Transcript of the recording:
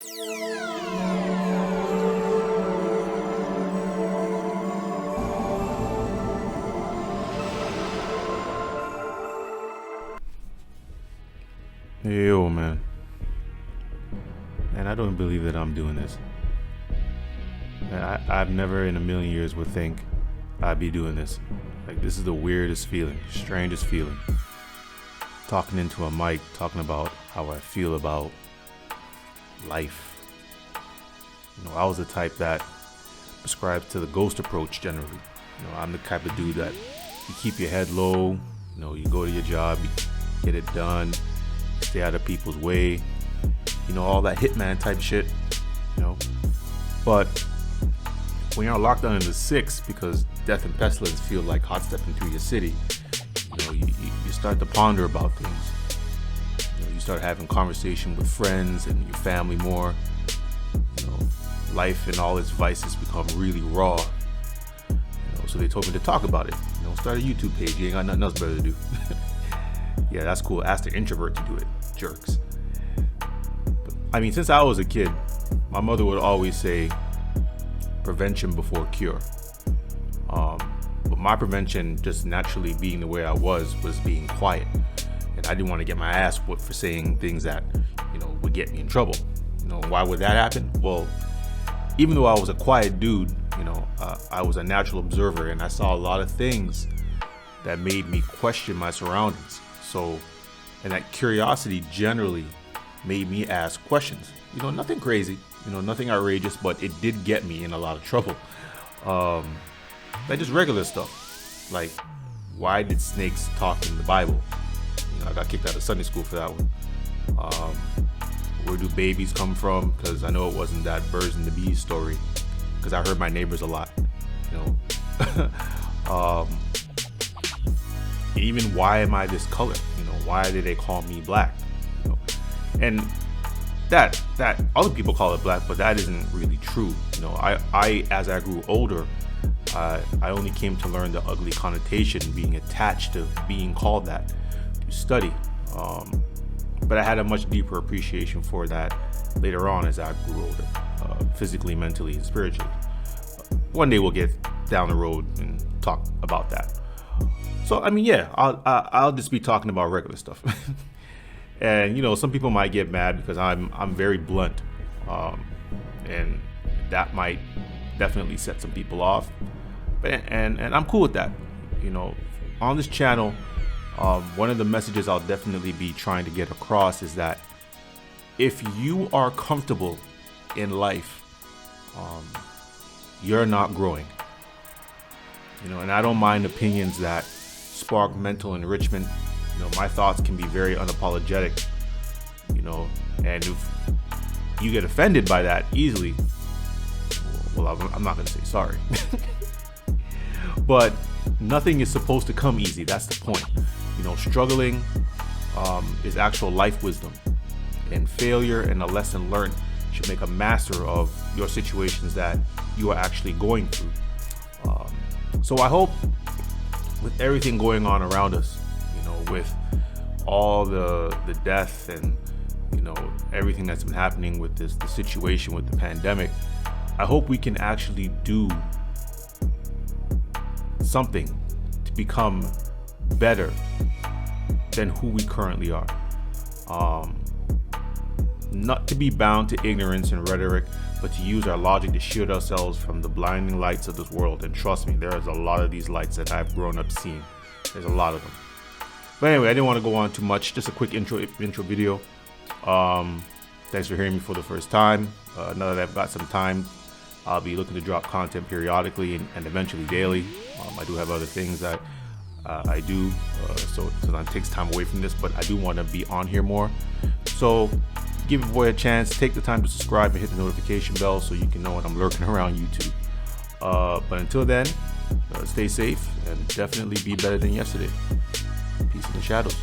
Yo, man. And I don't believe that I'm doing this. I've never in a million years would think I'd be doing this. Like, this is the weirdest feeling, strangest feeling. Talking into a mic, talking about how I feel about life. I was the type that prescribes to the ghost approach generally. I'm the type of dude that you keep your head low, you go to your job, you get it done, stay out of people's way, all that hitman type shit, But when you're on lockdown in the 6 because death and pestilence feel like hot stepping through your city, you start to ponder about things. You start having conversation with friends and your family more. Life and all its vices become really raw. So they told me to talk about it. Start a YouTube page. You ain't got nothing else better to do. Yeah, that's cool. Ask the introvert to do it. Jerks. But, since I was a kid, my mother would always say prevention before cure. But my prevention, just naturally being the way I was being quiet. And I didn't want to get my ass whooped for saying things that, would get me in trouble. Why would that happen? Well, even though I was a quiet dude, I was a natural observer and I saw a lot of things that made me question my surroundings. So, and that curiosity generally made me ask questions. Nothing crazy, nothing outrageous, but it did get me in a lot of trouble. Like just regular stuff. Like, why did snakes talk in the Bible? I got kicked out of Sunday school for that one. Where do babies come from? Because I know it wasn't that birds and the bees story. Because I heard my neighbors a lot. Even why am I this color? Why did they call me black? And that other people call it black, but that isn't really true. I as I grew older, I only came to learn the ugly connotation being attached to being called that through study. But I had a much deeper appreciation for that later on as I grew older, physically, mentally, and spiritually. One day we'll get down the road and talk about that. So, I'll just be talking about regular stuff. And, some people might get mad because I'm very blunt. And that might definitely set some people off. And I'm cool with that. On this channel, one of the messages I'll definitely be trying to get across is that if you are comfortable in life, you're not growing. And I don't mind opinions that spark mental enrichment. My thoughts can be very unapologetic, and if you get offended by that easily, well, I'm not going to say sorry. But nothing is supposed to come easy. That's the point. Struggling is actual life wisdom, and failure and a lesson learned should make a master of your situations that you are actually going through. So I hope with everything going on around us, with all the death and everything that's been happening with the situation with the pandemic, I hope we can actually do something to become better than who we currently are. Not to be bound to ignorance and rhetoric, but to use our logic to shield ourselves from the blinding lights of this world. And trust me, there is a lot of these lights that I've grown up seeing. There's a lot of them. But anyway, I didn't want to go on too much. Just a quick intro video. Thanks for hearing me for the first time. Now that I've got some time, I'll be looking to drop content periodically and eventually daily. I do have other things that I do, so it takes time away from this, but I do want to be on here more. So give your boy a chance. Take the time to subscribe and hit the notification bell so you can know when I'm lurking around YouTube. But until then, stay safe and definitely be better than yesterday. Peace in the shadows.